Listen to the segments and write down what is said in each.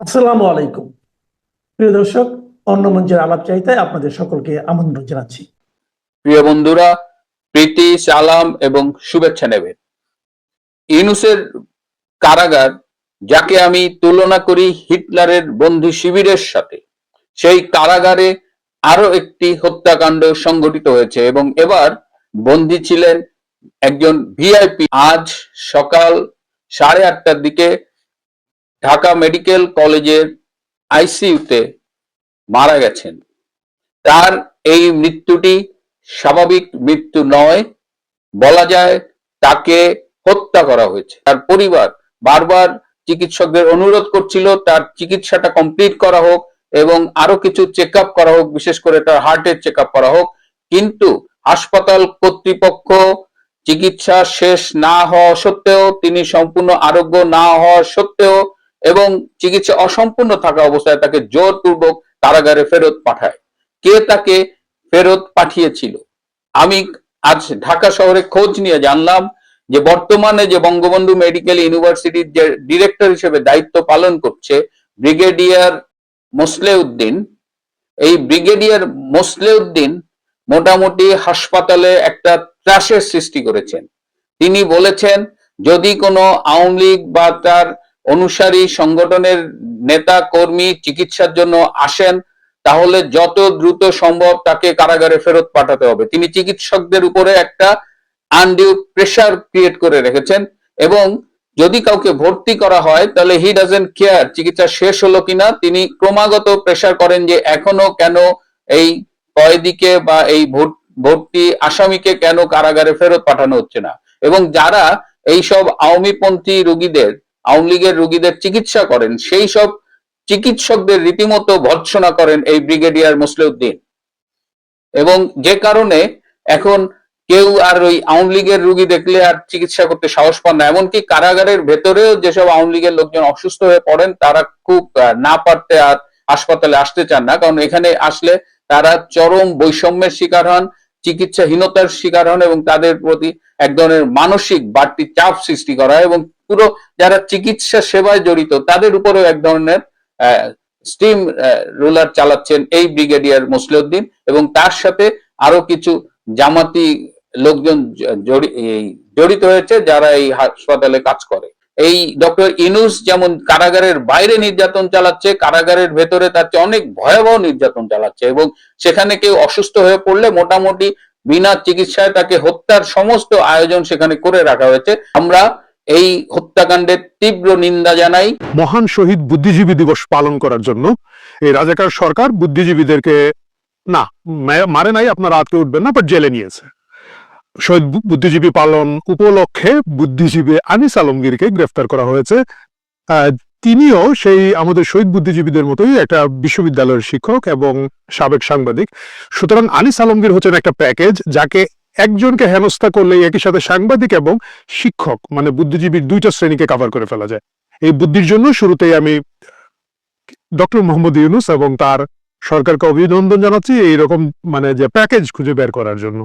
আসসালামু আলাইকুম। প্রিয় দর্শক, অন্য মঞ্চের আলাপ চাইতায় আপনাদের সকলকে আমন্ত্রণ জানাচ্ছি। প্রিয় বন্ধুরা, প্রীতি, সালাম এবং শুভেচ্ছা নেবেন। ইউনূসের কারাগার, যাকে আমি তুলনা করি হিটলারের বন্দী শিবিরের সাথে, সেই কারাগারে আরো একটি হত্যাকাণ্ড সংঘটিত হয়েছে এবং এবার বন্দী ছিলেন একজন ভিআইপি। আজ সকাল 8:30টার দিকে ঢাকা মেডিকেল কলেজের আইসিইউতে মারা গেছেন। তার এই মৃত্যুটি স্বাভাবিক মৃত্যু নয়, বলা যায় তাকে হত্যা করা হয়েছে। তার পরিবার বারবার চিকিৎসকদের অনুরোধ করছিল তার চিকিৎসাটা কমপ্লিট করা হোক এবং আরো কিছু চেক আপ করা হোক, বিশেষ করে তার হার্টের চেক আপ করা হোক, কিন্তু হাসপাতাল কর্তৃপক্ষ চিকিৎসা শেষ না হওয়া সত্ত্বেও, তিনি সম্পূর্ণ আরোগ্য না হওয়া সত্ত্বেও এবং চিকিৎসা অসম্পূর্ণ থাকা অবস্থায় তাকে জোরপূর্বক কারাগারে ফেরত পাঠায়। কে তাকে ফেরত পাঠিয়েছিল? আমি আজ ঢাকা শহরে খোঁজ নিয়ে জানলাম যে বর্তমানে যে বঙ্গবন্ধু মেডিকেল ইউনিভার্সিটির যে ডিরেক্টর হিসেবে দায়িত্ব পালন করছে ব্রিগেডিয়ার মোসলেউদ্দিন, এই ব্রিগেডিয়ার মোসলেউদ্দিন মোটামুটি হাসপাতালে একটা ত্রাসের সৃষ্টি করেছেন। তিনি বলেছেন, যদি কোনো আওয়ামী লীগ বা তার অনুসারী সংগঠনের নেতা কর্মী চিকিৎসার জন্য আসেন, তাহলে যত দ্রুত সম্ভব তাকে কারাগারে ফেরত পাঠাতে হবে। তিনি চিকিৎসকদের উপরে একটা আনডিউ প্রেসার ক্রিয়েট করে রেখেছেন এবং যদি কাউকে ভর্তি করা হয় তাহলে হি ডাজেন্ট কেয়ার চিকিৎসা শেষ হলো কিনা। তিনি ক্রমাগত প্রেসার করেন যে এখনো কেন এই কয়েদিকে বা এই ভর্তি আসামিকে কেন কারাগারে ফেরত পাঠানো হচ্ছে না। এবং যারা এই সব আওয়ামীপন্থী রোগীদের, আওয়ামী লীগের রোগীদের চিকিৎসা করেন, সেই সব চিকিৎসকদের রীতিমতো ভর্ৎসনা করেন এই ব্রিগেডিয়ার মোসলেউদ্দিন। এবং যে কারণে এখন কেউ আর ওই আওয়ামী লীগের রোগী দেখলে আর চিকিৎসা করতে সাহস পান না। এমনকি কারাগারের ভেতরেও যেসব আওয়ামী লীগের লোকজন অসুস্থ হয়ে পড়েন, তারা খুব না পারতে আর হাসপাতালে আসতে চান না, কারণ এখানে আসলে তারা চরম বৈষম্যের শিকার হন, চিকিৎসাহীনতার শিকার হন এবং তাদের প্রতি এক ধরনের মানসিক বাড়তি চাপ সৃষ্টি করা হয় এবং পুরো যারা চিকিৎসা সেবায় জড়িত তাদের উপরেও এক ধরনের স্টিম রোলার চালাচ্ছেন এই ব্রিগেডিয়ার মোসলেউদ্দিন এবং তার সাথে আরো কিছু জামাতি লোকজন জড়িত হয়েছে যারা এই হাসপাতালে কাজ করে। এই ডক্টর ইউনূস যেমন কারাগারের বাইরে নির্যাতন চালাচ্ছে, কারাগারের ভেতরে তার চেয়ে অনেক ভয়াবহ নির্যাতন চালাচ্ছে এবং সেখানে কেউ অসুস্থ হয়ে পড়লে মোটামুটি বিনা চিকিৎসায় তাকে হত্যার সমস্ত আয়োজন সেখানে করে রাখা হয়েছে। আমরা এই হত্যাকাণ্ডের তীব্র নিন্দা জানাই। মহান শহীদ বুদ্ধিজীবী দিবস পালন করার জন্য এই রাজাকার সরকার বুদ্ধিজীবীদেরকে না মারে নাই, আপনারা আটকে উঠবেন না, বাট জেলে নিয়েছে। শহীদ বুদ্ধিজীবী পালন উপলক্ষে বুদ্ধিজীবী আনিস আলমগীরকে গ্রেফতার করা হয়েছে। তিনিও সেই আমাদের শহীদ বুদ্ধিজীবীদের মতোই একটা বিশ্ববিদ্যালয়ের শিক্ষক এবং সাবেক সাংবাদিক। সুতরাং আনিস আলমগীর হচ্ছেন একটা প্যাকেজ, যাকে একজনকে হেনস্থা করলে একই সাথে সাংবাদিক এবং শিক্ষক মানে বুদ্ধিজীবীর দুইটা শ্রেণীকে কভার করে ফেলা যায়। এই বুদ্ধির জন্য শুরুতেই আমি ডক্টর মোহাম্মদ ইউনূস এবং তার সরকারকে অভিনন্দন জানাচ্ছি এইরকম মানে যে প্যাকেজ খুঁজে বের করার জন্য।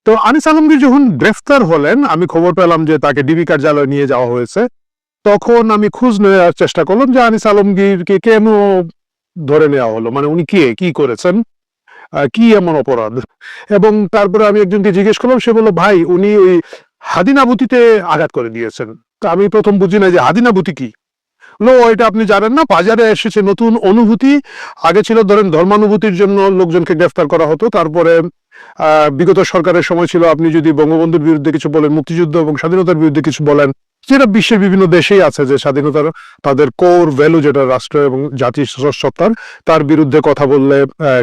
তো আনিস আলমগীর যখন গ্রেফতার হলেন, আমি খবর পেলাম যে তাকে ডিবি কার্যালয়ে নিয়ে যাওয়া হয়েছে। তখন আমি খোঁজ নেওয়ার চেষ্টা করলাম যে আনিস আলমগীরকে কেন ধরে নেওয়া হলো, মানে উনি কি করেছেন, কি এমন অপরাধ। এবং তারপরে আমি একজনকে জিজ্ঞেস করলাম, সে বলল ভাই উনি ওই হাদিনাভূতিতে আঘাত করে দিয়েছেন। তা আমি প্রথম বুঝি না যে হাদিনাভূতি কি। এটা আপনি জানেন না, বাজারে এসেছে নতুন অনুভূতি। আগে ছিল ধরেন ধর্মানুভূতির জন্য লোকজনকে গ্রেফতার করা হতো, তারপরে বিগত সরকারের সময় ছিল আপনি যদি বঙ্গবন্ধুর বিরুদ্ধে কিছু বলেন, মুক্তিযুদ্ধ এবং স্বাধীনতার বিরুদ্ধে কিছু বলেন, যেটা বিশ্বের বিভিন্ন দেশেই আছে যে স্বাধীনতার তাদের কোর ভ্যালু যেটা রাষ্ট্র এবং জাতির সত্তার, তার বিরুদ্ধে কথা বললে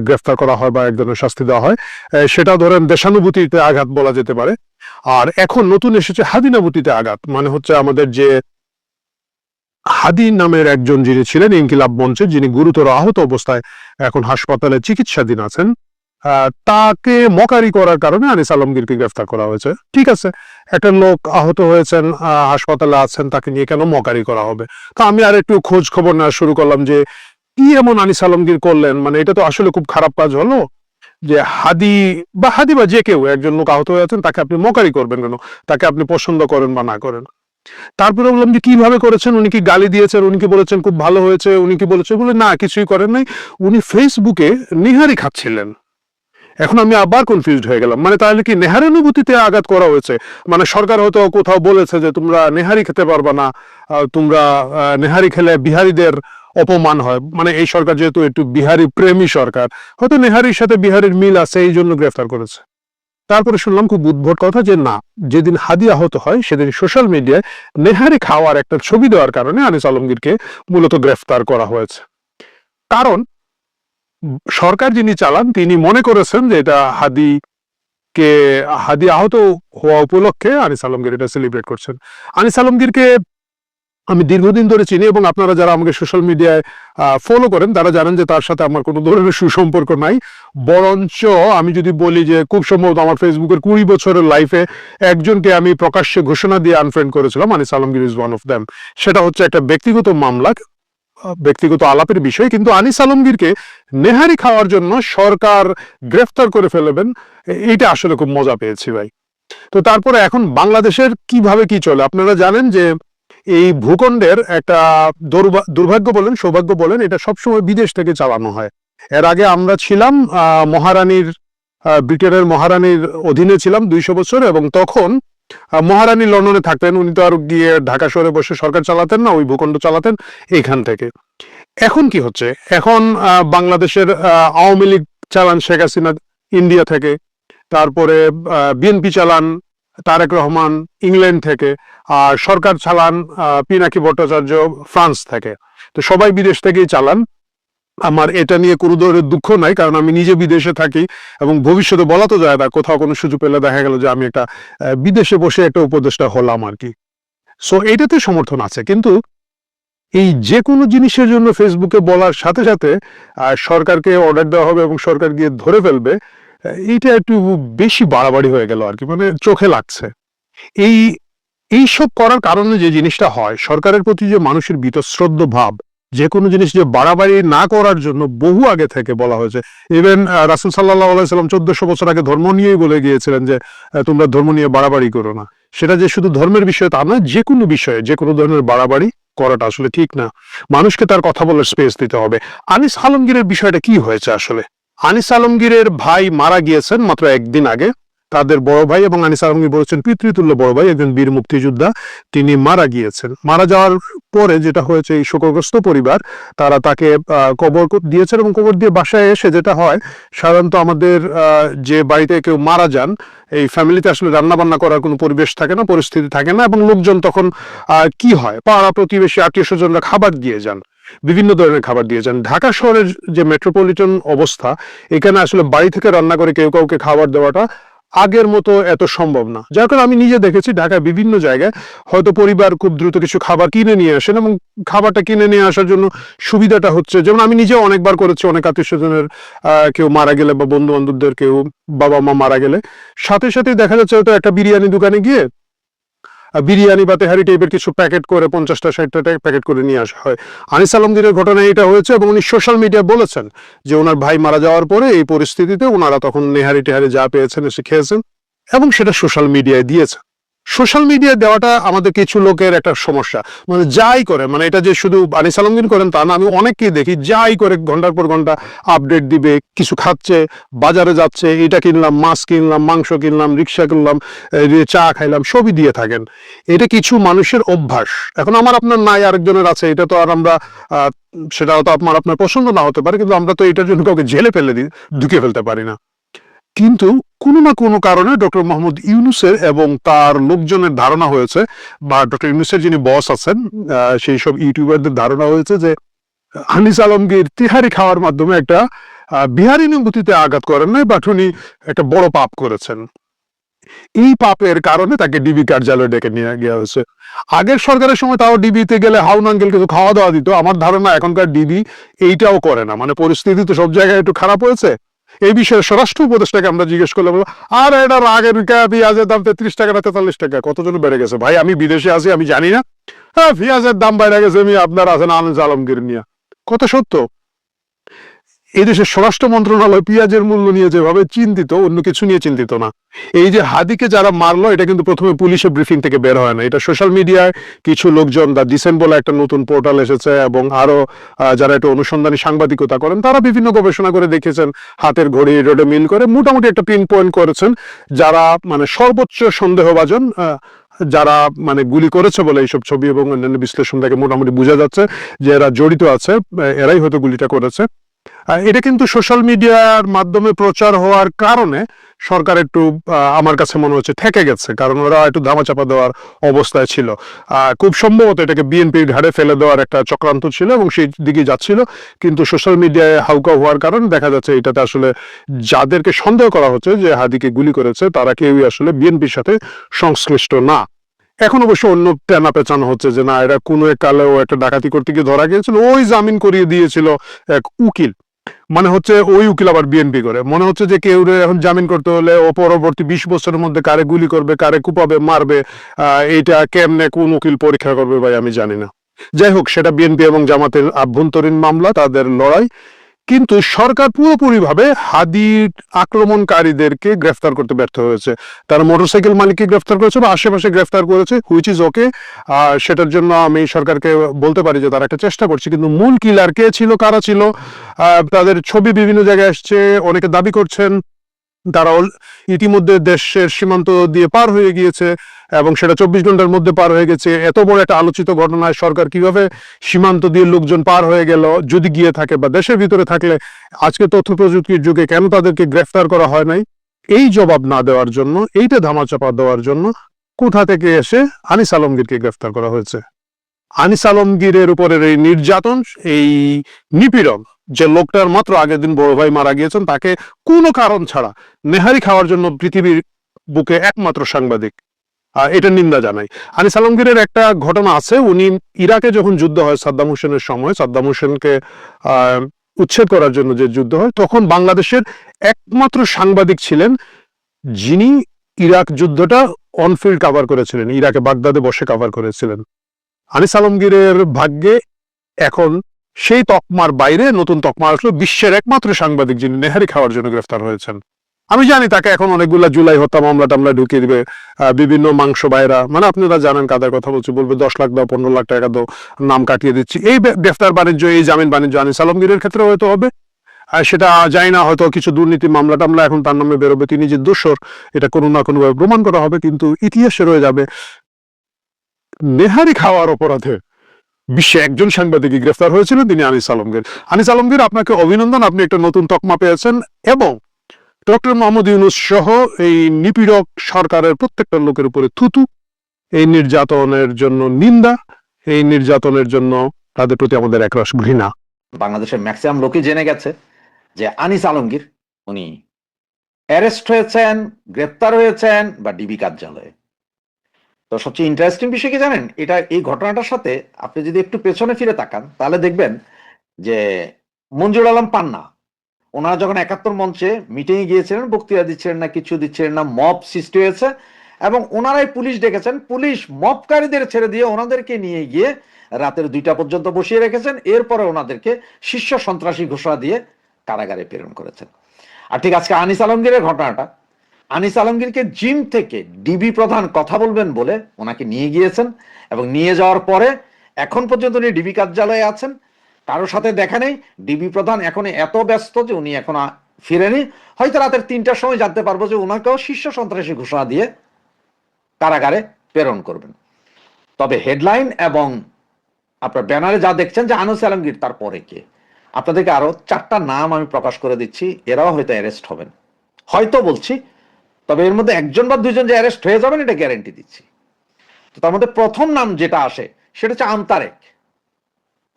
গ্রেফতার করা হয় বা এক ধরনের শাস্তি দেওয়া হয়। সেটা ধরেন দেশানুভূতিতে আঘাত বলা যেতে পারে। আর এখন নতুন এসেছে হাদিনাভূতিতে আঘাত, মানে হচ্ছে আমাদের যে হাদি নামের একজন যিনি ছিলেন ইনকিলাব মঞ্চে, যিনি গুরুতর আহত অবস্থায় এখন হাসপাতালে চিকিৎসাধীন আছেন, তাকে মকারি করার কারণে আনিস আলমগীরকে গ্রেফতার করা হয়েছে। ঠিক আছে, একটা লোক আহত হয়েছেন, হাসপাতালে আছেন, তাকে নিয়ে কেন মকারি করা হবে। তো আমি আর একটু খোঁজ খবর নেওয়া শুরু করলাম যে কি এমন আনিস আলমগীর করলেন, মানে এটা তো আসলে খুব খারাপ কাজ হলো যে হাদি বা যে কেউ একজন লোক আহত হয়ে আছেন, তাকে আপনি মকারি করবেন কেন, তাকে আপনি পছন্দ করেন বা না করেন। তারপরে বললাম যে কিভাবে করেছেন, উনি কি গালি দিয়েছেন, উনি কি বলেছেন খুব ভালো হয়েছে, উনি কি বলেছে, বলে না কিছুই করেন নাই, উনি ফেসবুকে নেহারি খাচ্ছিলেন। এখন আমি আবার কনফিউজড হয়ে গেলাম, মানে তাহলে কি নেহার অনুভূতিতে আঘাত করা হয়েছে? মানে সরকার হয়তো কোথাও বলেছে যে তোমরা নেহারি খেতে পারবা না, তোমরা নেহারি খেলে বিহারীদের অপমান হয়, মানে এই সরকার যেহেতু একটু বিহারি প্রেমী সরকার, হয়তো নেহারির সাথে বিহারির মিল আছে, এই জন্য গ্রেফতার করেছে। তারপরে শুনলাম খুব উদ্ভট কথা যে না, যেদিন হাদি আহত হয় সেদিন সোশ্যাল মিডিয়ায় নেহারি খাওয়ার একটা ছবি দেওয়ার কারণে আনিস আলমগীরকে মূলত গ্রেফতার করা হয়েছে। কারণ সরকার যিনি চালান তিনি মনে করেছেন যে এটা হাদি আহত হওয়া উপলক্ষে আনিস আলমগীর এটা সেলিব্রেট করছেন। আনিস আলমগীরকে আমি দীর্ঘদিন ধরে চিনি এবং আপনারা যারা আমাকে সোশ্যাল মিডিয়ায় ফলো করেন তারা জানেন যে তার সাথে আমার কোনো ধরনের সুসম্পর্ক নাই। বরঞ্চ আমি যদি বলি যে খুব সম্ভবত আমার ফেসবুকের 20 বছরের লাইফে একজনকে আমি প্রকাশ্যে ঘোষণা দিয়ে আনফ্রেন্ড করেছিলাম, Anis Alamgir is one of them. সেটা হচ্ছে একটা ব্যক্তিগত মামলা, ব্যক্তিগত আলাপের বিষয়, কিন্তু আনিস আলমগীরকে নেহারি খাওয়ার জন্য সরকার গ্রেফতার করে ফেলবেন, এইটা আসলে খুব মজা পেয়েছি ভাই। তো তারপরে এখন বাংলাদেশের কিভাবে কি চলে আপনারা জানেন যে এই ভূখণ্ডের একটা দুর্ভাগ্য বলেন সৌভাগ্য বলেন, এটা সবসময় বিদেশ থেকে চালানো হয়। এর আগে আমরা ছিলাম ব্রিটেনের মহারানীর অধীনে ছিলাম 200 বছর, এবং তখন মহারানী লন্ডনে থাকতেন, উনি তো আর গিয়ে ঢাকা শহরে বসে সরকার চালাতেন না, ওই ভূখণ্ড চালাতেন এইখান থেকে। এখন কি হচ্ছে, এখন বাংলাদেশের আওয়ামী লীগ চালান শেখ হাসিনা ইন্ডিয়া থেকে, তারপরে বিএনপি চালান তারেক রহমান ইংল্যান্ড থেকে, আর সরকার চালান পিনাকি ভট্টাচার্য ফ্রান্স থেকে। তো সবাই বিদেশ থেকেই চালান। আমার এটা নিয়ে কোনো ধরনের দুঃখ নাই, কারণ আমি নিজে বিদেশে থাকি এবং ভবিষ্যতে বলা তো যায় না, কোথাও কোনো সুযোগ পেলে দেখা গেল যে আমি একটা বিদেশে বসে একটা উপদেষ্টা হলাম আর কি। সো এইটাতে সমর্থন আছে, কিন্তু এই যে কোনো জিনিসের জন্য ফেসবুকে বলার সাথে সাথে সরকারকে অর্ডার দেওয়া হবে এবং সরকার গিয়ে ধরে ফেলবে, এইটা একটু বেশি বাড়াবাড়ি হয়ে গেল আর কি, মানে চোখে লাগছে। এইসব করার কারণে যে জিনিসটা হয়, সরকারের প্রতি যে মানুষের বীতশ্রদ্ধ ভাব, যে কোনো জিনিস যে বাড়াবাড়ি না করার জন্য বহু আগে থেকে বলা হয়েছে। ইভেন রাসূল সাল্লাল্লাহু আলাইহি সাল্লাম 1400 বছর আগে ধর্ম নিয়েই বলে গিয়েছিলেন যে তোমরা ধর্ম নিয়ে বাড়াবাড়ি করো না। সেটা যে শুধু ধর্মের বিষয় তা না, যে কোনো বিষয়ে যে কোনো ধরনের বাড়াবাড়ি করাটা আসলে ঠিক না। মানুষকে তার কথা বলার স্পেস দিতে হবে। আনিস আলমগীরের বিষয়টা কি হয়েছে আসলে? আনিস আলমগীরের ভাই মারা গিয়েছেন মাত্র একদিন আগে। তাদের বড় ভাই, এবং আনিস আলমগীর বলেছেন পিতৃতুল্য বড় ভাই, একজন বীর মুক্তিযোদ্ধা, তিনি মারা গিয়েছেন। মারা যাওয়ার পরে যেটা হয়েছে, এই শোকগ্রস্ত পরিবার তারা তাকে কবর দিয়েছেন, এবং কবর দিয়ে বাসায় এসে যেটা হয়, সাধারণত আমাদের যে বাড়িতে কেউ মারা যান, এই ফ্যামিলিতে আসলে রান্না বান্না করার কোনো পরিবেশ থাকে না, পরিস্থিতি থাকে না, এবং লোকজন তখন কি হয়, পাড়া প্রতিবেশী আত্মীয় স্বজনরা খাবার দিয়ে যান, বিভিন্ন ধরনের খাবার দিয়ে যান। ঢাকা শহরের যে মেট্রোপলিটন অবস্থা, এখানে আসলে বাড়ি থেকে রান্না করে কেউ কাউকে খাবার দেওয়াটা আগের মতো এত সম্ভব না। যার কারণে আমি নিজে দেখেছি ঢাকায় বিভিন্ন জায়গায় হয়তো পরিবার খুব দ্রুত কিছু খাবার কিনে নিয়ে আসেন, এবং খাবারটা কিনে নিয়ে আসার জন্য সুবিধাটা হচ্ছে, যেমন আমি নিজে অনেকবার করেছি, অনেক আত্মীয় স্বজনের কেউ মারা গেলে বা বন্ধু বান্ধবদের কেউ বাবা মা মারা গেলে সাথে সাথে দেখা যাচ্ছে হয়তো একটা বিরিয়ানি দোকানে গিয়ে বিরিয়ানি বা তেহারি টাইপের কিছু প্যাকেট করে 50টা 60টা প্যাকেট করে নিয়ে আসা হয়। আনিস আলমগীরের ঘটনায় এটা হয়েছে, এবং উনি সোশ্যাল মিডিয়া বলেছেন যে ওনার ভাই মারা যাওয়ার পরে এই পরিস্থিতিতে ওনারা তখন নেহারি টেহারি যা পেয়েছেন এসে খেয়েছেন, এবং সেটা সোশ্যাল মিডিয়ায় দিয়েছেন। সোশ্যাল মিডিয়া দেওয়াটা আমাদের কিছু লোকের একটা সমস্যা, মানে যাই করে, মানে এটা যে শুধু আনিস আলমগীর করেন তা না, আমি অনেককেই দেখি যাই করে ঘন্টার পর ঘন্টা আপডেট দিবে, কিছু খাচ্ছে, বাজারে যাচ্ছে, এটা কিনলাম, মাছ কিনলাম, মাংস কিনলাম, রিক্সা কিনলাম, চা খাইলাম, সবই দিয়ে থাকেন। এটা কিছু মানুষের অভ্যাস। এখন আমার আপনার নাই, আরেকজনের আছে, এটা তো আর আমরা সেটা তো আপনার পছন্দ না হতে পারে, কিন্তু আমরা তো এটার জন্য কাউকে জেলে ঢুকে ফেলতে পারি না। কিন্তু কোনো না কোনো কারণে ডক্টর মোহাম্মদ ইউনূসের এবং তার লোকজনের ধারণা হয়েছে, বা ডক্টর ইউনূসের যিনি বস আছেন সেই সব ইউটিউবারদের ধারণা হয়েছে যে আনিস আলমগীর তিহারি খাওয়ার মাধ্যমে একটা বিহারি অনুভূতিতে আঘাত করেন নাই, বাট উনি একটা বড় পাপ করেছেন। এই পাপের কারণে তাকে ডিবি কার্যালয়ে ডেকে নিয়ে গিয়ে হয়েছে। আগের সরকারের সময় তাও ডিবিতে গেলে হাউন আঙ্কেল কিছু খাওয়া দাওয়া দিত। আমার ধারণা এখনকার ডিবি এইটাও করে না, মানে পরিস্থিতি তো সব জায়গায় একটু খারাপ হয়েছে। এই বিষয়ে স্বরাষ্ট্র উপদেষ্টাকে আমরা জিজ্ঞেস করলাম, আর এটা রাগের পেঁয়াজের দাম 33 টাকা না 43 টাকা, কতজন বেড়ে গেছে? ভাই আমি বিদেশে আছি, আমি জানি না। হ্যাঁ, পেঁয়াজের দাম বেড়ে গেছে, আমি আপনার আছেন আনিস আলমগীর নিয়ে, কথা সত্য। এই দেশের স্বরাষ্ট্র মন্ত্রণালয় পেঁয়াজের মূল্য নিয়ে যেভাবে চিন্তিত, অন্য কিছু নিয়ে চিন্তিত না। এই যে হাদিকে যারা মারলো, এটা কিন্তু প্রথমে পুলিশের ব্রিফিং থেকে বের হয় না, এটা সোশ্যাল মিডিয়ায় কিছু লোকজন, দা ডিসেন্ট বলে একটা নতুন পোর্টাল এসেছে, এবং আরো যারা একটু অনুসন্ধানী সাংবাদিকতা করেন, তারা বিভিন্ন গবেষণা করে দেখেছেন, হাতের ঘড়ি রোডে মিল করে মোটামুটি একটা পিন পয়েন্ট করেছেন যারা মানে সর্বোচ্চ সন্দেহভাজন, যারা মানে গুলি করেছে বলে এইসব ছবি এবং অন্যান্য বিশ্লেষণ থেকে মোটামুটি বোঝা যাচ্ছে যে এরা জড়িত আছে, এরাই হয়তো গুলিটা করেছে। এটা কিন্তু সোশ্যাল মিডিয়ার মাধ্যমে প্রচার হওয়ার কারণে সরকার একটু আমার কাছে মনে হচ্ছে ঠেকে গেছে, কারণ ওরা একটু ধামাচাপা দেওয়ার অবস্থায় ছিল। খুব সম্ভবত এটাকে বিএনপির ঘাড়ে ফেলে দেওয়ার একটা চক্রান্ত ছিল এবং সেই দিকে যাচ্ছিল, কিন্তু সোশ্যাল মিডিয়ায় হাউকা হওয়ার কারণে দেখা যাচ্ছে এটাতে আসলে যাদেরকে সন্দেহ করা হচ্ছে যে হাদিকে গুলি করেছে তারা কেউই আসলে বিএনপির সাথে সংশ্লিষ্ট না। এখন অবশ্য অন্য টানা পেঁচানো হচ্ছে যে না, এরা কোনো এক কালেও একটা ডাকাতি করতে গিয়ে ধরা গিয়েছিল, ওই জামিন করিয়ে দিয়েছিল এক উকিল, মানে হচ্ছে ওই উকিল আবার বিএনপি করে। মনে হচ্ছে যে কেউ এখন জামিন করতে হলে ও পরবর্তী 20 বছরের মধ্যে কারে গুলি করবে, কারে কুপাবে, মারবে, এইটা কেমনে কোন উকিল পরীক্ষা করবে ভাই আমি জানি না। যাই হোক, সেটা বিএনপি এবং জামাতের আভ্যন্তরীণ মামলা, তাদের লড়াই। কিন্তু সরকার পুরোপুরিভাবে হাদির আক্রমণকারীদেরকে গ্রেফতার করতে ব্যর্থ হয়েছে। তারা মোটরসাইকেল মালিককে গ্রেফতার করেছে বা আশেপাশে গ্রেফতার করেছে, হুইচ ইজ ওকে। সেটার জন্য আমি সরকারকে বলতে পারি যে তারা একটা চেষ্টা করছে, কিন্তু মূল কিলার কে ছিল, কারা ছিল, তাদের ছবি বিভিন্ন জায়গায় আসছে, অনেকে দাবি করছেন তারা ইতিমধ্যে দেশের সীমান্ত দিয়ে পার হয়ে গিয়েছে এবং সেটা 24 ঘন্টার মধ্যে পার হয়ে গেছে। এত বড় একটা আলোচিত ঘটনায় সরকার কিভাবে সীমান্ত দিয়ে লোকজন পার হয়ে গেল, যদি গিয়ে থাকে বা দেশের ভিতরে থাকলে আজকে তথ্য প্রযুক্তির যুগে কেন তাদেরকে গ্রেফতার করা হয় নাই, এই জবাব না দেওয়ার জন্য, এইটা ধামাচাপা দেওয়ার জন্য কোথা থেকে এসে আনিস আলমগীরকে গ্রেফতার করা হয়েছে। আনিস আলমগীরের উপরের এই নির্যাতন, এই নিপীড়ন, যে লোকটার মাত্র আগের দিন বড় ভাই মারা গিয়েছেন, তাকে কোনো কারণ ছাড়া নেহারি খাওয়ার জন্য পৃথিবীর বুকে একমাত্র সাংবাদিক, এটা নিন্দা জানাই। আনিস আলমগীরের একটা ঘটনা আছে, উনি ইরাকে যখন যুদ্ধ হয় সাদ্দাম হোসেনের সময়, সাদ্দাম হোসেনকে উচ্ছেদ করার জন্য যে যুদ্ধ হয়, তখন বাংলাদেশের একমাত্র সাংবাদিক ছিলেন যিনি ইরাক যুদ্ধটা অনফিল্ড কভার করেছিলেন, ইরাকে বাগদাদে বসে কভার করেছিলেন। আনিস আলমগীরের ভাগ্যে এখন সেই তকমার বাইরে নতুন তকমা আসলো, বিশ্বের একমাত্র সাংবাদিক যিনি নেহারি খাওয়ার জন্য গ্রেফতার হয়েছেন। আমি জানি তাকে এখন অনেকগুলা জুলাই হত্যা মামলা টামলা ঢুকিয়ে দিবে বিভিন্ন মাংস বাইরা, মানে আপনারা জানেন কাদের কথা বলছি, বলবে 10 লাখ দাও, 15 লাখ টাকা দাও, নাম কাটিয়ে দিচ্ছি। এই গ্রেফতার বাণিজ্য, এই জামিন বাণিজ্য আনিস আলমগীরের ক্ষেত্রে হয়তো হবে, সেটা জানি না, হয়তো কিছু দুর্নীতি মামলা টামলা এখন তার নামে বেরোবে, তিনি যে দোষর এটা কোনো না কোনো ভাবে প্রমাণ করা হবে, কিন্তু ইতিহাসে রয়ে যাবে নেহারি খাওয়ার অপরাধে বিশ্বে একজন সাংবাদিক গ্রেফতার হয়েছিল, তিনি আনিস আলমগীর। আনিস আলমগীর, আপনাকে অভিনন্দন, আপনি একটা নতুন তকমা পেয়েছেন, এবং ডক্টর মোহাম্মদ ইউনূস সহ এই নিপীড়ক সরকারের প্রত্যেকটা লোকের উপরে থুতু, এই নির্যাতনের জন্য নিন্দা, এই নির্যাতনের জন্য তাদের প্রতি আমাদের একরাশ ঘৃণা। বাংলাদেশের ম্যাক্সিমাম লোকই জেনে গেছে যে আনিস আলমগীর উনি অ্যারেস্ট হয়েছেন, গ্রেপ্তার হয়েছেন বা ডিবি কার্যালয়ে। তো সবচেয়ে ইন্টারেস্টিং বিষয় কি জানেন, এই ঘটনাটার সাথে আপনি যদি একটু পেছনে ফিরে তাকান তাহলে দেখবেন যে মঞ্জুর আলম পান্না, ওনারা যখন 71 মঞ্চে মিটিংয়ে গিয়েছিলেন, বক্তৃতা দিচ্ছিলেন না, কিছু দিচ্ছিলেন না, মব সৃষ্টি হয়েছে এবং ওনারাই পুলিশ ডেকেছেন, পুলিশ মবকারীদের ছেড়ে দিয়ে ওনাদেরকে নিয়ে গিয়ে রাতের 2টা পর্যন্ত বসিয়ে রেখেছেন, এরপরে ওনাদেরকে শীর্ষ সন্ত্রাসী ঘোষণা দিয়ে কারাগারে প্রেরণ করেছেন। আর ঠিক আজকে আনিস আলমগীরের ঘটনাটা, আনিস আলমগীরকে জিম থেকে ডিবি প্রধান কথা বলবেন বলে ওনাকে নিয়ে গিয়েছেন এবং নিয়ে যাওয়ার পরে এখন পর্যন্ত উনি ডিবি কার্যালয়ে আছেন, কারোর সাথে দেখা নেই। ডিবি প্রধান এখন এত ব্যস্ত যে উনি এখন ফিরেনি, হয়তো রাতের 3টার সময় জানতে পারবো যে ওনাকেও শীর্ষ সন্ত্রাসী ঘোষণা দিয়ে কারাগারে প্রেরণ করবেন। তবে হেডলাইন এবং আপনার ব্যানারে যা দেখছেন যে আনিস আলমগীর, তারপরে কে, আপনাদেরকে আরো 4টা নাম আমি প্রকাশ করে দিচ্ছি, এরাও হয়তো অ্যারেস্ট হবেন, হয়তো বলছি, তবে এর মধ্যে 1জন বা 2জন যে অ্যারেস্ট হয়ে যাবেন এটা গ্যারান্টি দিচ্ছি। তো তার মধ্যে প্রথম নাম যেটা আসে সেটা হচ্ছে আমতারেক,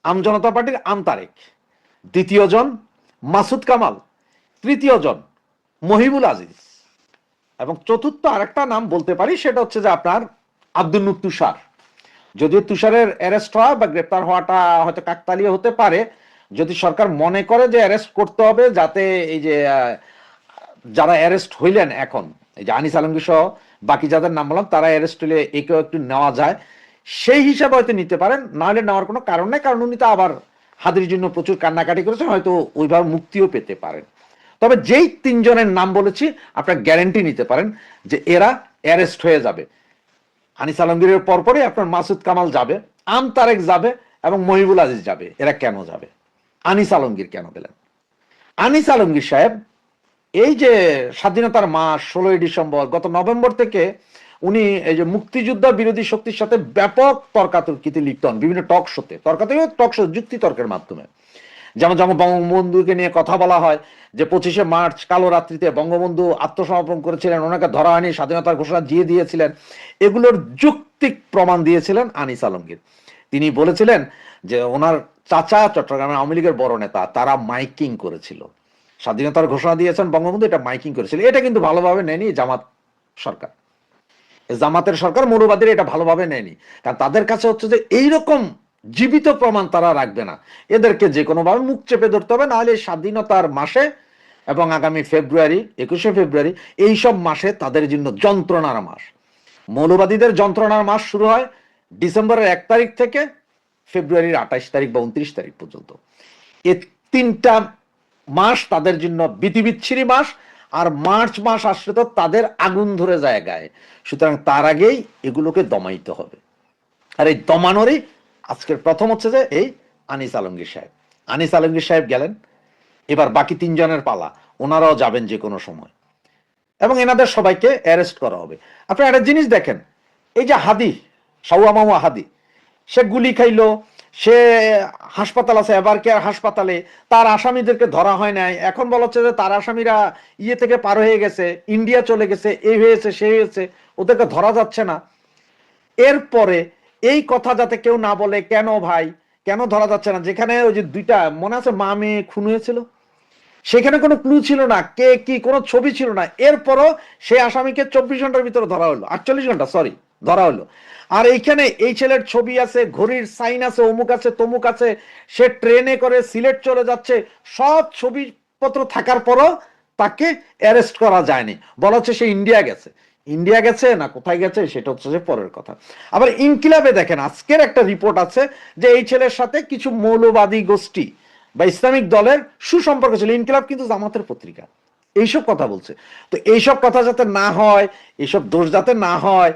আম জনতা পার্টির আমতারেক। দ্বিতীয় জন মাসুদ কামাল, তৃতীয় জন মহিবুল আজিজ, এবং চতুর্থ আরেকটা নাম বলতে পারি, সেটা হচ্ছে যে আপনার আব্দুল নূর তুষার। যদিও তুষারের অ্যারেস্ট হওয়া বা গ্রেপ্তার হওয়াটা হয়তো কাকতালীয় হতে পারে, যদি সরকার মনে করে যে অ্যারেস্ট করতে হবে যাতে এই যে যারা অ্যারেস্ট হইলেন এখন, এই যে আনিস আলমগীর সহ বাকি যাদের নাম বললাম, তারা অ্যারেস্ট হইলে একেও একটু নেওয়া যায়, সেই হিসাবে হয়তো নিতে পারেন, নাহলে নেওয়ার কোনো কারণ নেই, কারণ উনি তো আবার হাদির জন্য প্রচুর কান্নাকাটি করেছেন, হয়তো ওইভাবে মুক্তিও পেতে পারেন। তবে যেই 3 জনের নাম বলেছি আপনারা গ্যারান্টি নিতে পারেন যে এরা অ্যারেস্ট হয়ে যাবে। আনিস আলমগীরের পরপরই আপনার মাসুদ কামাল যাবে, তারেক যাবে এবং মহিবুল আজিজ যাবে। এরা কেন যাবে? আনিস আলমগীর কেন গেলেন? আনিস আলমগীর সাহেব এই যে স্বাধীনতার মাস 16ই ডিসেম্বর, গত নভেম্বর থেকে উনি এই যে মুক্তিযোদ্ধা বিরোধী শক্তির সাথে ব্যাপক তর্কাতর্কিতে লিপ্ত হন, বিভিন্ন টক শোতে, টক শো যুক্তি তর্কের মাধ্যমে। যেমন যেমন বঙ্গবন্ধুকে নিয়ে কথা বলা হয় যে 25শে মার্চ কালো রাত্রিতে বঙ্গবন্ধু আত্মসমর্পণ করেছিলেন, ওনাকে ধরা হয়নি, স্বাধীনতার ঘোষণা দিয়ে দিয়েছিলেন, এগুলোর যৌক্তিক প্রমাণ দিয়েছিলেন আনিস আলমগীর। তিনি বলেছিলেন যে ওনার চাচা চট্টগ্রামের আওয়ামী লীগের বড় নেতা, তারা মাইকিং করেছিল, স্বাধীনতার ঘোষণা দিয়েছেন বঙ্গবন্ধু, এটা মাইকিং করেছিল। এটা কিন্তু ভালোভাবে নেয়নি জামাত সরকার, জামাতের সরকার, মৌলবাদীরা এটা ভালোভাবে নেয়নি, কারণ তাদের কাছে হচ্ছে যে এইরকম জীবিত প্রমাণ তারা রাখবে না, এদেরকে যে কোনো ভাবে মুখ চেপে ধরতে হবে, নাহলে স্বাধীনতার মাসে এবং আগামী ফেব্রুয়ারি 21শে ফেব্রুয়ারি এইসব মাসে তাদের জন্য যন্ত্রণার মাস। মৌলবাদীদের যন্ত্রণার মাস শুরু হয় ডিসেম্বরের 1 তারিখ থেকে ফেব্রুয়ারির 28 তারিখ বা 29 তারিখ পর্যন্ত। এই 3টা মাস তাদের জন্য বিধিবিচ্ছিরি মাস, আর মার্চ মাস আসলে তো তাদের আগুন ধরে যায় গায়ে। সুতরাং তার আগেই এগুলোকে দমাইতে হবে, আর এই দমানোরই আজকের প্রথম হচ্ছে যে এই আনিস আলমগীর সাহেব। আনিস আলমগীর সাহেব গেলেন, এবার বাকি 3 জনের পালা, ওনারাও যাবেন যে কোনো সময়, এবং এনাদের সবাইকে অ্যারেস্ট করা হবে। আপনি একটা জিনিস দেখেন, এই যে হাদি, সাউয়া মামা হাদি, সে গুলি খাইলো, সে হাসপাতাল আছে, এবার কেয়ার হাসপাতালে, তার আসামিদেরকে ধরা হয় নাই, এখন বলা হচ্ছে যে তার আসামিরা ইয়ে থেকে পার হয়ে গেছে, ইন্ডিয়া চলে গেছে, এই হয়েছে সেই হয়েছে, ওদেরকে ধরা যাচ্ছে না। এরপরে এই কথা যাতে কেউ না বলে, কেন ভাই কেন ধরা যাচ্ছে না, যেখানে ওই যে 2টা মনে আছে মা মেয়ে খুন হয়েছিল, সেখানে কোনো ক্লু ছিল না, কে কি, কোনো ছবি ছিল না, এরপরও সেই আসামিকে 24 ঘন্টার ভিতরে ধরা হলো, 48 ঘন্টা সরি ধরা হলো। আর এইখানে এই ছেলের ছবি আছে, ঘড়ির সাইন আছে, অমুক আছে তমুক আছে, সে ট্রেনে করে সিলেট চলে যাচ্ছে, সব ছবিপত্র থাকার পরও তাকে অ্যারেস্ট করা যায়নি, বলা হচ্ছে সে ইন্ডিয়া গেছে। ইন্ডিয়া গেছে না কোথায় গেছে সেটা হচ্ছে যে পরের কথা। আবার ইনকিলাবে দেখেন আজকের একটা রিপোর্ট আছে যে এই ছেলের সাথে কিছু মৌলবাদী গোষ্ঠী বা ইসলামিক দলের সুসম্পর্ক ছিল। ইনকিলাব কিন্তু জামাতের পত্রিকা, এইসব কথা বলছে। তো এইসব কথা যাতে না হয়, এইসব দোষ যাতে না হয়,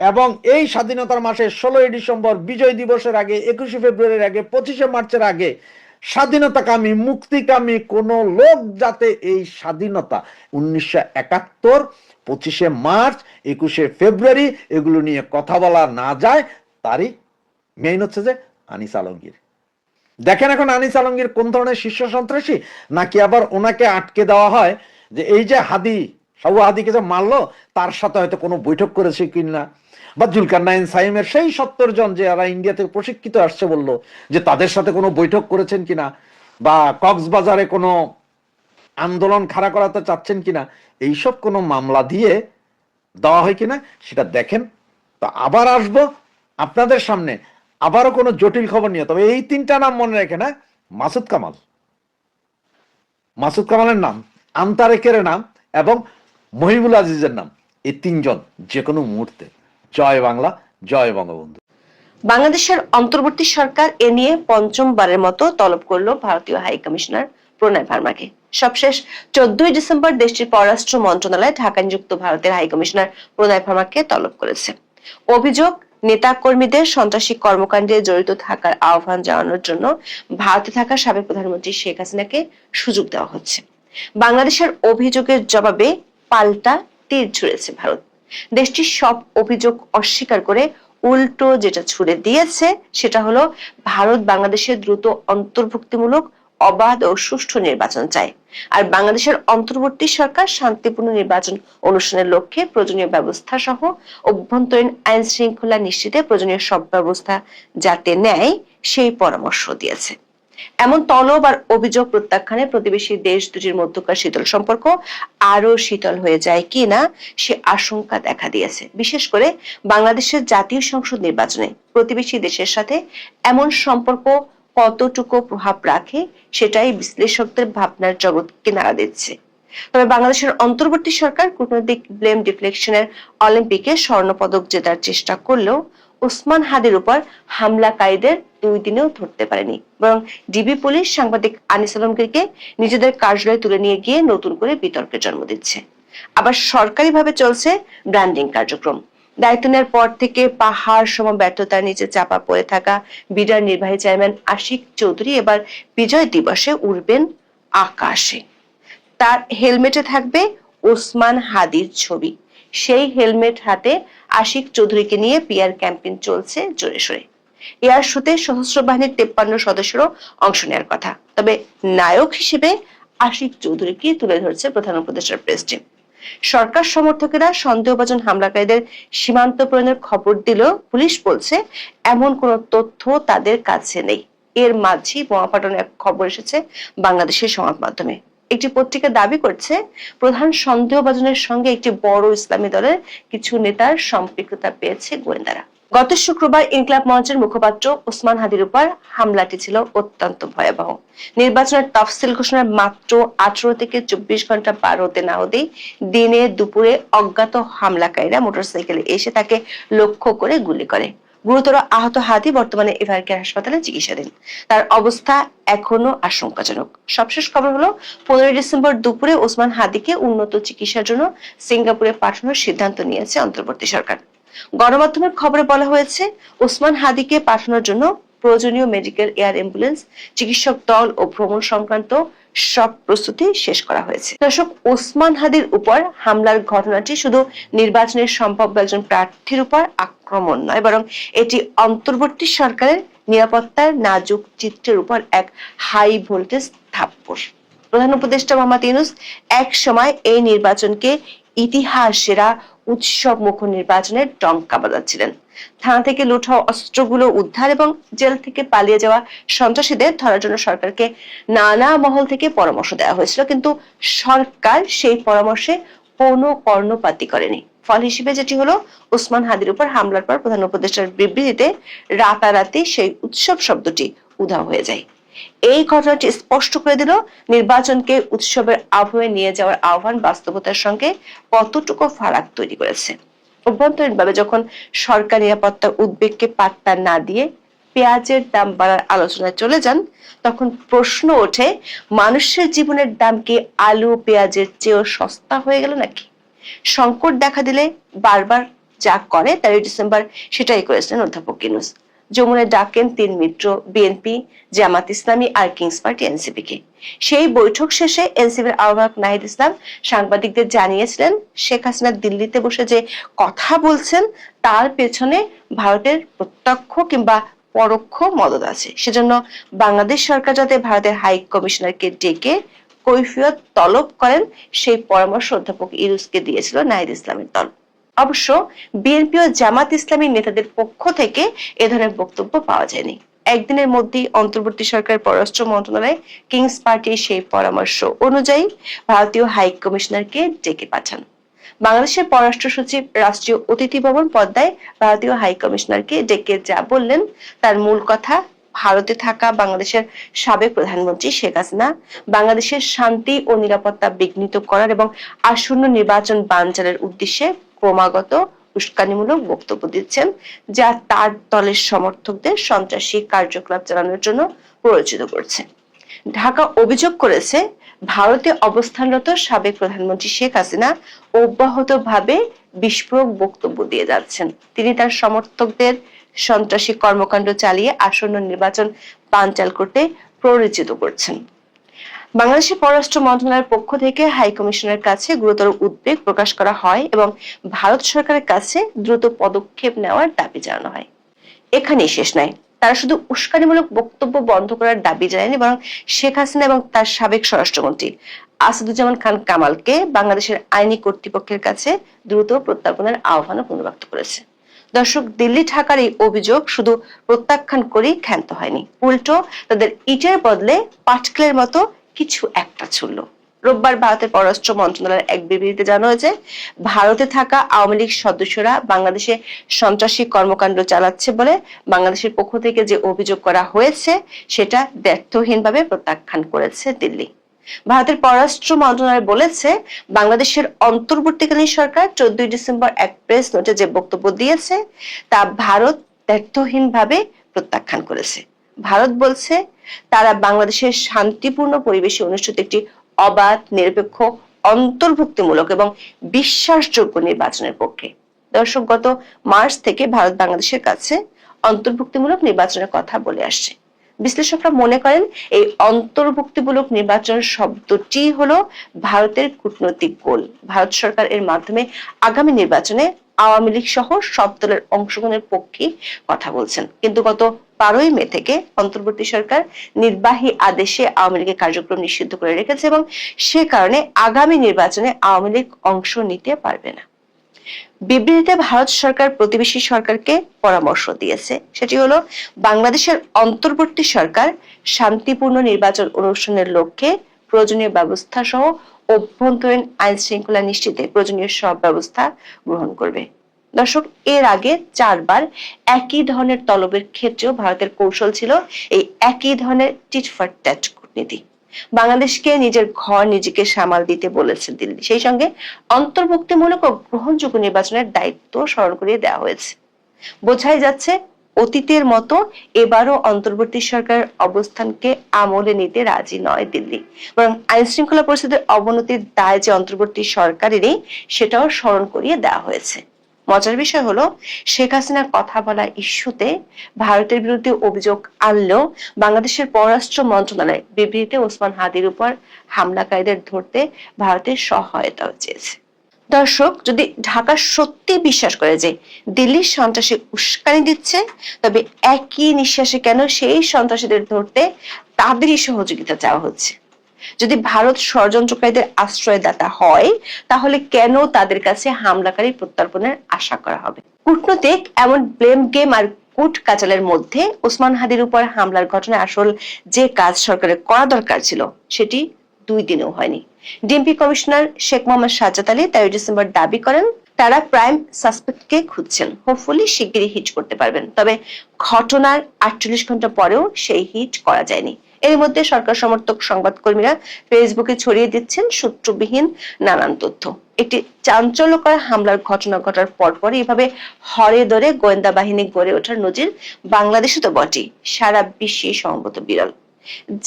এবং এই স্বাধীনতার মাসে 16ই ডিসেম্বর বিজয় দিবসের আগে, 21শে ফেব্রুয়ারির আগে, 25শে মার্চের আগে স্বাধীনতাকামী মুক্তিকামী কোন লোক যাতে এই স্বাধীনতা 1971, 25শে মার্চ, 21শে ফেব্রুয়ারি এগুলো নিয়ে কথা বলা না যায়, তারই মেইন হচ্ছে যে আনিস আলমগীর। দেখেন এখন আনিস আলমগীর কোন ধরনের শীর্ষ সন্ত্রাসী, নাকি আবার ওনাকে আটকে দেওয়া হয় যে এই যে হাদি, সাউয়া হাদিকে যে মারলো, তার সাথে হয়তো কোনো বৈঠক করেছে কিনা, বা জুলকারনাইন সাইমের সেই 70 জন যে যারা ইন্ডিয়া থেকে প্রশিক্ষিত আসছে বললো, যে তাদের সাথে কোনো বৈঠক করেছেন কিনা, বা কক্সবাজারে কোনো আন্দোলন খাড়া করাতে চাচ্ছেন কিনা, এইসব কোনো মামলা দিয়ে দেওয়া হয় কিনা সেটা দেখেন। তো আবার আসবো আপনাদের সামনে আবারও কোনো জটিল খবর নিয়ে। তবে এই 3টা নাম মনে রেখে না, মাসুদ কামাল, মাসুদ কামালের নাম, তারেকের নাম এবং মহিবুল আজিজের নাম, এই 3 জন যে কোনো মুহূর্তে জয় বাংলা, জয় বঙ্গবন্ধু। বাংলাদেশের অন্তর্বর্তী সরকার এ নিয়ে 5মবারের মতো তলব করলো ভারতীয় হাই কমিশনার প্রণয় ভার্মাকে। সবশেষ 14ই ডিসেম্বর দেশটির পররাষ্ট্র মন্ত্রণালয় ঢাকা নিযুক্ত ভারতের হাই কমিশনার প্রণয় ভার্মাকে তলব করেছে। অভিযোগ, নেতা কর্মীদের সন্ত্রাসী কর্মকাণ্ডে জড়িত থাকার আহ্বান জানানোর জন্য ভারতে থাকা সাবেক প্রধানমন্ত্রী শেখ হাসিনাকে সুযোগ দেওয়া হচ্ছে। বাংলাদেশের অভিযোগের জবাবে পাল্টা তীর ছুঁড়েছে ভারত। দেশটির সব অভিযোগ অস্বীকার করে উল্টো যেটা ছুড়ে দিয়েছে সেটা হলো ভারত বাংলাদেশের দ্রুত অন্তর্ভুক্তিমূলক, অবাধ ও সুষ্ঠু নির্বাচন চায়, আর বাংলাদেশের অন্তর্বর্তী সরকার শান্তিপূর্ণ নির্বাচন অনুষ্ঠানের লক্ষ্যে প্রয়োজনীয় ব্যবস্থা সহ অভ্যন্তরীণ আইন শৃঙ্খলা নিশ্চিতে প্রয়োজনীয় সব ব্যবস্থা যাতে নেয় সেই পরামর্শ দিয়েছে। এমন তলব আর অভিযোগ প্রত্যাখ্যানে প্রতিবেশী দেশ দুটির মধ্যকার শীতল সম্পর্ক আরো শীতল হয়ে যায় কিনা সে আশঙ্কা দেখা দিয়েছে। বিশেষ করে বাংলাদেশের জাতীয় সংসদ নির্বাচনে প্রতিবেশী দেশের সাথে এমন সম্পর্ক কতটুকু প্রভাব রাখে সেটাই বিশ্লেষকদের ভাবনার জগৎকে নাড়া দিচ্ছে। তবে বাংলাদেশের অন্তর্বর্তী সরকার কূটনৈতিক ব্লেম ডিফ্লেকশনের অলিম্পিকে স্বর্ণপদক জেতার চেষ্টা করলেও ওসমান হাদির উপর হামলাকারীদের 2 দিনেও ধরতে পারেনি, বরং ডিবি পুলিশ সাংবাদিক আনিস আলমগীরকে নিজেদের কার্যালয়ে তুলে নিয়ে গিয়ে নতুন করে বিতর্কের জন্ম দিচ্ছে। আবার সরকারিভাবে চলছে ব্র্যান্ডিং কার্যক্রম। দায়িত্ব নেওয়ার পর থেকে পাহাড় সম ব্যর্থতার নিচে চাপা পড়ে থাকা বিডার নির্বাহী চেয়ারম্যান আশিক চৌধুরী এবার বিজয় দিবসে উড়বেন আকাশে। তার হেলমেটে থাকবে ওসমান হাদির ছবি। সেই হেলমেট হাতে আশিক চৌধুরীকে নিয়ে পিআর ক্যাম্পেইন চলছে জোরে সোরে। এয়ার শোতে সশস্ত্র বাহিনীর 53 সদস্যেরও অংশ নেওয়ার কথা। তবে নায়ক হিসেবে আশিক চৌধুরীকে তুলে ধরছে প্রধান উপদেষ্টার প্রেস টিম। সরকার সমর্থকেরা সন্দেহভাজন হামলাকারীদের সীমান্ত প্রণয়ের খবর দিলেও পুলিশ বলছে এমন কোনো তথ্য তাদের কাছে নেই। এর মাঝেই বোমা ফাটানোর এক খবর এসেছে বাংলাদেশের সংবাদ মাধ্যমে। একটি পত্রিকা দাবি করছে প্রধান সন্দেহভাজনের সঙ্গে একটি বড় ইসলামী দলের কিছু নেতার সম্পৃক্ততা পেয়েছে গোয়েন্দারা। গত শুক্রবার ইনকিলাব মঞ্চের মুখপাত্র ওসমান হাদির উপর হামলাটি ছিল অত্যন্ত ভয়াবহ। নির্বাচনের তফসিল ঘোষণার মাত্র 18 থেকে 24 ঘন্টা পার হতে না হতেই দিনে দুপুরে অজ্ঞাত হামলাকারীরা মোটরসাইকেলে এসে তাকে লক্ষ্য করে গুলি করে। গুরুতর আহত হাদি বর্তমানে এভার কেয়ার হাসপাতালে চিকিৎসাধীন। তার অবস্থা এখনো আশঙ্কাজনক। সবশেষ খবর হলো 15 ডিসেম্বর দুপুরে ওসমান হাদিকে উন্নত চিকিৎসার জন্য সিঙ্গাপুরে পাঠানোর সিদ্ধান্ত নিয়েছে অন্তর্বর্তী সরকার। গণমাধ্যমের খবরে বলা হয়েছে ওসমান হাদিকে পাঠানোর জন্য প্রয়োজনীয় মেডিকেল এয়ার অ্যাম্বুলেন্স, চিকিৎসক দল ও ভ্রমণ সংক্রান্ত সব প্রস্তুতি শেষ করা হয়েছে। দর্শক, ওসমান হাদির উপর হামলার ঘটনাটি শুধু নির্বাচনের সম্ভাব্য একজন প্রার্থীর উপর আক্রমণ নয়, বরং এটি অন্তর্বর্তী সরকারের নিরাপত্তার নাজুক চিত্রের উপর এক হাই ভোল্টেজ থাপ্পড়। প্রধান উপদেষ্টা মোহাম্মদ ইউনূস এক সময় এই নির্বাচনকে ইতিহাস সেরা উৎসব মুখর নির্বাচনের ডঙ্কা বাজাচ্ছিলেন। থানা থেকে লুট হওয়া অস্ত্রগুলো উদ্ধার এবং জেল থেকে পালিয়ে যাওয়া সন্ত্রাসীদের ধরার জন্য সরকারকে নানা মহল থেকে পরামর্শ দেওয়া হয়েছিল, কিন্তু সরকার সেই পরামর্শে কোনো কর্ণপাতই করেনি। ফল হিসেবে যেটি হলো, ওসমান হাদির উপর হামলার পর প্রধান উপদেষ্টার বিবৃতিতে রাতারাতি সেই উৎসব শব্দটি উধাও হয়ে যায়। এই ঘটনাটি স্পষ্ট করে দিল নির্বাচনকে উৎসবের আবহে নিয়ে যাওয়ার আহ্বান বাস্তবতার সঙ্গে কতটুকু ফারাক তৈরি করেছে। অভ্যন্তরীণভাবে যখন সরকার নিরাপত্তার উদ্বেগকে পাত্তা না দিয়ে পেঁয়াজের দাম বাড়ার আলোচনায় চলে যান, তখন প্রশ্ন ওঠে, মানুষের জীবনের দাম কি আলু পেঁয়াজের চেয়েও সস্তা হয়ে গেল নাকি? সংকট দেখা দিলে বারবার যা করে 13 ডিসেম্বর সেটাই করেছেন অধ্যাপক ইউনূস। যমুনায় ডাকেন 3 মিত্র বিএনপি, জামাত ইসলামী আর কিংস পার্টি এনসিপি কে। সেই বৈঠক শেষে এনসিপির আহ্বায়ক নাহিদ ইসলাম সাংবাদিকদের জানিয়েছিলেন, শেখ হাসিনা দিল্লিতে বসে যে কথা বলছেন তার পেছনে ভারতের প্রত্যক্ষ কিংবা পরোক্ষ মদদ আছে। সেজন্য বাংলাদেশ সরকার যাতে ভারতের হাই কমিশনারকে ডেকে কৈফিয়ত তলব করেন, সেই পরামর্শ অধ্যাপক ইউনূসকে দিয়েছিল নাহিদ ইসলামের দল। অবশ্য বিএনপি ও জামাত ইসলামী নেতাদের পক্ষ থেকে এ ধরনের বক্তব্য পাওয়া যায়নি। একদিনের মধ্যেই অন্তর্বর্তী সরকারের পররাষ্ট্র মন্ত্রণালয় কিংস পার্টির সেই পরামর্শ অনুযায়ী ভারতীয় হাই কমিশনারকে ডেকে পাঠান। বাংলাদেশের পররাষ্ট্র সচিব রাষ্ট্রীয় অতিথি ভবন পদ্মায় ভারতীয় হাই কমিশনারকে ডেকে যা বললেন তার মূল কথা, ভারতে থাকা বাংলাদেশের সাবেক প্রধানমন্ত্রী শেখ হাসিনা বাংলাদেশের শান্তি ও নিরাপত্তা বিঘ্নিত করার এবং আসন্ন নির্বাচন বানচালের উদ্দেশ্যে ক্রমাগত উস্কানিমূলক বক্তব্য দিচ্ছেন, যা তার দলের সমর্থকদের সন্ত্রাসী কার্যকলাপ চালানোর জন্য প্ররোচিত করছে। ঢাকা অভিযোগ করেছে, ভারতে অবস্থানরত সাবেক প্রধানমন্ত্রী শেখ হাসিনা অব্যাহতভাবে বিস্ফোরক বক্তব্য দিয়ে যাচ্ছেন। তিনি তার সমর্থকদের সন্ত্রাসী কর্মকাণ্ড চালিয়ে আসন্ন নির্বাচন বানচাল করতে প্ররোচিত করছেন। বাংলাদেশের পররাষ্ট্র মন্ত্রণালয়ের পক্ষ থেকে হাই কমিশনের কাছে গুরুতর উদ্বেগ প্রকাশ করা হয় এবং ভারত সরকারের কাছে দ্রুত পদক্ষেপ নেওয়ার দাবি জানানো হয়। এখানেই শেষ নয়, তারা শুধু উস্কানিমূলক বক্তব্য বন্ধ করার দাবি জানায়নি, বরং শেখ হাসিনা এবং তার সাবেক স্বরাষ্ট্রমন্ত্রী আসাদুজ্জামান খান কামালকে বাংলাদেশের আইনি কর্তৃপক্ষের কাছে দ্রুত প্রত্যার্পণের আহ্বানও পুনর্ব্যক্ত করেছে। দর্শক, দিল্লি ঢাকার এই অভিযোগ শুধু প্রত্যাখ্যান করেই ক্ষান্ত হয়নি, উল্টো তাদের ইটের বদলে পাটকেলের মতো কিছু একটা ছুড়ল। রোববার ভারতের পররাষ্ট্র মন্ত্রণালয়ের এক বিবৃতিতে জানানো হয়েছে, ভারতে থাকা আওয়ামী লীগ সদস্যরা বাংলাদেশে সন্ত্রাসী কর্মকাণ্ড চালাচ্ছে বলে বাংলাদেশের পক্ষ থেকে যে অভিযোগ করা হয়েছে সেটা দ্ব্যর্থহীনভাবে প্রত্যাখ্যান করেছে দিল্লি। ভারতের পররাষ্ট্র মন্ত্রণালয় বলেছে, বাংলাদেশের অন্তর্বর্তীকালীন সরকার 14 ডিসেম্বর এক প্রেস নোটে যে বক্তব্য দিয়েছে তা ভারত ব্যর্থহীনভাবে প্রত্যাখ্যান করেছে। ভারত বলছে তারা বাংলাদেশের শান্তিপূর্ণ পরিবেশে অনুষ্ঠিত একটি অবাধ, নিরপেক্ষ, অন্তর্ভুক্তিমূলক এবং বিশ্বাসযোগ্য নির্বাচনের পক্ষে। দর্শক, গত মার্চ থেকে ভারত বাংলাদেশের কাছে অন্তর্ভুক্তিমূলক নির্বাচনের কথা বলে আসছে। বিশ্লেষকরা মনে করেন এই অন্তর্ভুক্তিমূলক নির্বাচন শব্দটি হলো ভারতের কূটনৈতিক গোল। ভারত সরকার এর মাধ্যমে আগামী নির্বাচনে আওয়ামী লীগ সহ সব দলের অংশগ্রহণের পক্ষে কথা বলছেন। কিন্তু গত 12ই মে থেকে অন্তর্বর্তী সরকার নির্বাহী আদেশে আওয়ামী লীগের কার্যক্রম নিষিদ্ধ করে রেখেছে এবং সে কারণে আগামী নির্বাচনে আওয়ামী লীগ অংশ নিতে পারবে না। বিবৃতিতে ভারত সরকার প্রতিবেশী সরকারকে পরামর্শ দিয়েছে, সেটি হলো বাংলাদেশের অন্তর্বর্তী সরকার শান্তিপূর্ণ নির্বাচন অনুষ্ঠানের লক্ষ্যে প্রয়োজনীয় ব্যবস্থা সহ অভ্যন্তরীণ আইন শৃঙ্খলা নিশ্চিতে প্রয়োজনীয় সব ব্যবস্থা গ্রহণ করবে। দর্শক, এর আগে 4 বার একই ধরনের তলবের ক্ষেত্রেও ভারতের কৌশল ছিল এই একই ধরনের টিট ফর ট্যাট কূটনীতি। বাংলাদেশকে নিজের ঘর নিজেকে সামাল দিতে বলেছে দিল্লি। সেই সঙ্গে অন্তর্ভুক্তিমূলক ও গ্রহণযোগ্য নির্বাচনের দায়িত্ব স্মরণ করিয়ে দেওয়া হয়েছে। বোঝাই যাচ্ছে অতীতের মতো এবারও অন্তর্বর্তী সরকার অবস্থানকে আমলে নিতে রাজি নয় দিল্লি, বরং আইন শৃঙ্খলা পরিস্থিতির অবনতির দায় যে অন্তর্বর্তী সরকারেরই, সেটাও স্মরণ করিয়ে দেওয়া হয়েছে। মজার বিষয় হলো, শেখ হাসিনার কথা বলা ইস্যুতে ভারতের বিরুদ্ধে অভিযোগ আনলেও বাংলাদেশের পররাষ্ট্র মন্ত্রণালয় বিবৃতিতে ওসমান হাদির উপর হামলাকারীদের ধরতে ভারতের সহায়তা চেয়েছে। দর্শক, যদি ঢাকা সত্যি বিশ্বাস করে যে দিল্লির সন্ত্রাসী উস্কানি দিচ্ছে, তবে একই নিঃশ্বাসে কেন সেই সন্ত্রাসীদের ধরতে তাদেরই সহযোগিতা চাওয়া হচ্ছে? যদি ভারত ষড়যন্ত্রকারীদের আশ্রয়দাতা হয়, তাহলে কেন তাদের কাছে হামলাকারী প্রত্যর্পণের আশা করা হবে? কূটনৈতিক এমন ব্লেম গেম আর কুট কাচালের মধ্যে ওসমান হাদির উপর হামলার ঘটনায় আসল যে কাজ সরকারের করা দরকার ছিল, সেটি 2 দিনেও হয়নি। DMP commissioner Sheikh Mohammad Sajjad Ali 13 December দাবি করেন তারা প্রাইম সাসপেক্টকে খুঁজছেন, হোপফুলি শিগগিরই হিট করতে পারবেন। তবে ঘটনার 48 ঘন্টা পরেও সেই হিট করা যায়নি। এর মধ্যে সরকার সমর্থক সংবাদকর্মীরা ফেসবুকে ছড়িয়ে দিচ্ছেন সূত্রবিহীন নানান তথ্য। একটি চাঞ্চল্যকর হামলার ঘটনা ঘটার পরপরই এভাবে হরে ধরে গোয়েন্দা বাহিনী গড়ে ওঠার নজির বাংলাদেশে তো বটেই, সারা বিশ্বে সম্ভবত বিরল।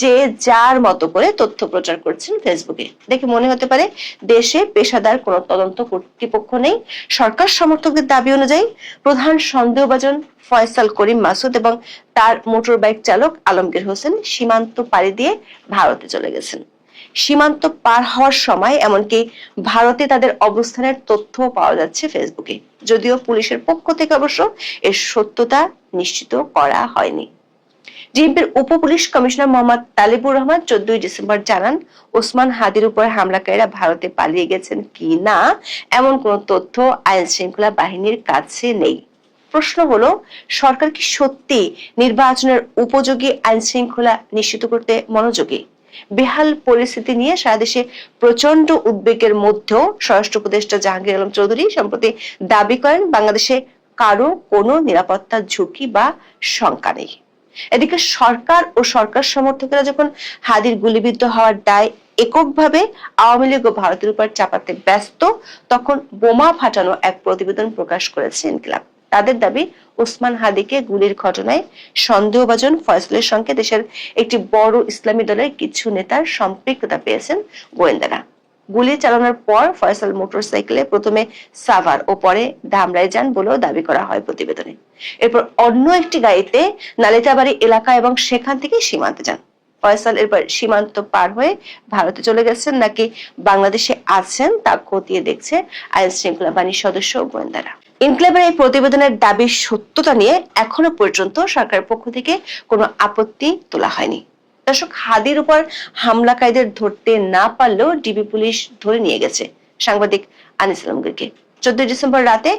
যে যার মতো করে তথ্য প্রচার করছেন ফেসবুকে। দেখে মনে হতে পারে দেশে পেশাদার কোনো তদন্ত কর্তৃপক্ষ নেই। সরকার সমর্থকদের দাবি অনুযায়ী প্রধান সন্দেহভাজন ফয়সাল করিম মাসুদ এবং তার মোটর বাইক চালক আলমগীর হোসেন সীমান্ত পাড়ি দিয়ে ভারতে চলে গেছেন। সীমান্ত পার হওয়ার সময় এমনকি ভারতে তাদের অবস্থানের তথ্য পাওয়া যাচ্ছে ফেসবুকে, যদিও পুলিশের পক্ষ থেকে অবশ্য এর সত্যতা নিশ্চিত করা হয়নি। ডিএমপির উপপুলিশ কমিশনার মোহাম্মদ তালিবুর রহমান 14 ডিসেম্বর জানান, ওসমান হাদির উপর হামলাকারীরা ভারতে পালিয়ে গেছেন কি না এমন কোন তথ্য আইন শৃঙ্খলা বাহিনীর কাছে নেই। প্রশ্ন হলো, সরকার কি সত্যি নির্বাচনের উপযোগী আইন শৃঙ্খলা নিশ্চিত করতে মনোযোগী? বেহাল পরিস্থিতি নিয়ে সারা দেশে প্রচন্ড উদ্বেগের মধ্যেও স্বরাষ্ট্র উপদেষ্টা জাহাঙ্গীর আলম চৌধুরী সম্প্রতি দাবি করেন বাংলাদেশে কারো কোনো নিরাপত্তা ঝুঁকি বা শঙ্কা নেই। এদিকে সরকার ও সরকার সমর্থকেরা যখন হাদির গুলিবিদ্ধ হওয়ার দায় এককভাবে আওয়ামী লীগ ও ভারতের উপর চাপাতে ব্যস্ত, তখন বোমা ফাটানো এক প্রতিবেদন প্রকাশ করেছে ইনকিলাব। তাদের দাবি, ওসমান হাদিকে গুলির ঘটনায় সন্দেহভাজন ফয়সালের সঙ্গে দেশের একটি বড় ইসলামী দলের কিছু নেতার সম্পৃক্ততা পেয়েছেন গোয়েন্দারা। গুলি চালানোর পর ফয়সাল মোটরসাইকেলে প্রথমে সাভার ও পরে ধামরাই যান বলেও দাবি করা হয় প্রতিবেদনে। এরপর অন্য একটি গাড়িতে নালিতাবাড়ি এলাকা এবং সেখান থেকে সীমান্তে যান। ফয়সাল এরপর সীমান্ত পার হয়ে ভারতে চলে গেছেন নাকি বাংলাদেশে আছেন তা খতিয়ে দেখছে আইন শৃঙ্খলা বাহিনীর সদস্য ও গোয়েন্দারা। ইনকিলাবের এই প্রতিবেদনের দাবির সত্যতা নিয়ে এখনো পর্যন্ত সরকারের পক্ষ থেকে কোনো আপত্তি তোলা হয়নি। দর্শক, হাদির উপর হামলাকারীদের ধরতে না পারলেও ডিবি পুলিশ ধরে নিয়ে গেছে সাংবাদিক আনিস আলমগীরকে। 14 ডিসেম্বর রাতে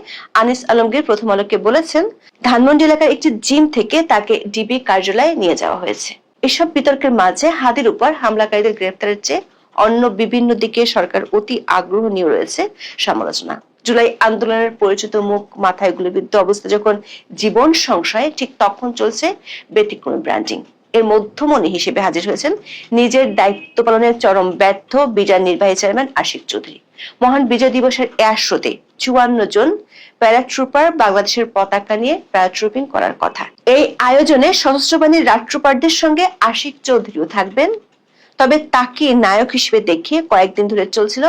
আনিস আলমগীর প্রথম আলোকে বলেছেন, ধানমন্ডি এলাকার একটি জিম থেকে তাকে ডিবি কার্যালয়ে নিয়ে যাওয়া হয়েছে। এসব বিতর্কের মাঝে হাদির উপর হামলাকারীদের গ্রেফতারের চেয়ে অন্য বিভিন্ন দিকে সরকার অতি আগ্রহ নিয়ে রয়েছে সমালোচনা। জুলাই আন্দোলনের পরিচিত মুখ মাথায় গুলিবিদ্ধ অবস্থা যখন জীবন সংশয়ে, ঠিক তখন চলছে ব্যতিক্রমী ব্র্যান্ডিং। এর মধ্যমণি হিসেবে হাজির হয়েছেন নিজের দায়িত্ব পালনের চরম ব্যর্থ বিজার নির্বাহী চেয়ারম্যান আশিক চৌধুরী। মহান বিজয় দিবসের এয়ার শোতে 54 জন প্যারাট্রুপার বাংলাদেশের পতাকা নিয়ে প্যারাট্রুপিং করার কথা। এই আয়োজনে সশস্ত্র বাহিনীর রাট্রুপারদের সঙ্গে আশিক চৌধুরীও থাকবেন। তবে তাকে নায়ক হিসেবে দেখিয়ে কয়েকদিন ধরে চলছিল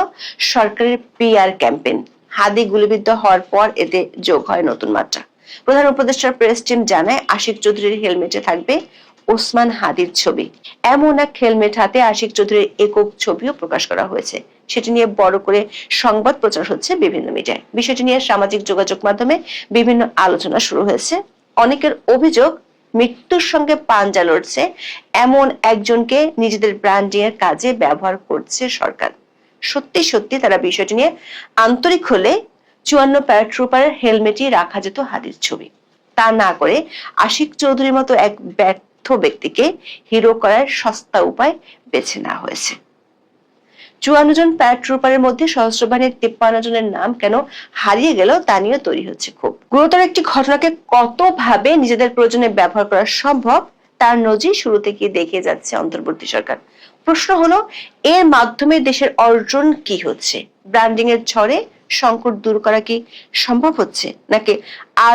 সরকারের পিআর ক্যাম্পেইন। হাদি গুলিবিদ্ধ হওয়ার পর এতে যোগ হয় নতুন মাত্রা। প্রধান উপদেষ্টার প্রেস টিম জানায় আশিক চৌধুরীর হেলমেটে থাকবে ওসমান হাদির ছবি। এমন এক হেলমেট হাতে আশিক চৌধুরীর একক ছবিও প্রকাশ করা হয়েছে। সেটি নিয়ে বড় করে সংবাদ প্রচার হচ্ছে বিভিন্ন মিডিয়ায়। বিষয়টি নিয়ে সামাজিক যোগাযোগ মাধ্যমে বিভিন্ন আলোচনা শুরু হয়েছে। অনেকের অভিযোগ, মৃত্যুর সঙ্গে পাঞ্জা লড়ছে এমন একজনকে নিজেদের ব্র্যান্ডিং এর কাজে ব্যবহার করছে সরকার। সত্যি সত্যি তারা বিষয়টি নিয়ে আন্তরিক হলে 54 প্যারাট্রুপারের হেলমেটই রাখা যেত হাদির ছবি। তা না করে আশিক চৌধুরীর মতো এক ব্যর্থ ব্যক্তিকে হিরো করার সস্তা উপায় বেছে নেওয়া হয়েছে। 54 জন প্যারাট্রুপারের মধ্যে সশস্ত্র বাহিনীর 53 জনের নাম কেন হারিয়ে গেল তা নিয়ে তৈরি হচ্ছে ক্ষোভ। গুরুতর একটি ঘটনাকে কতভাবে নিজেদের প্রয়োজনে ব্যবহার করা সম্ভব তার নজির শুরু থেকে দেখিয়ে যাচ্ছে অন্তর্বর্তী সরকার। প্রশ্ন হলো, এর মাধ্যমে দেশের অর্জন কি হচ্ছে? ব্র্যান্ডিং এর ঝড়ে সংকট দূর করা কি সম্ভব হচ্ছে, নাকি আর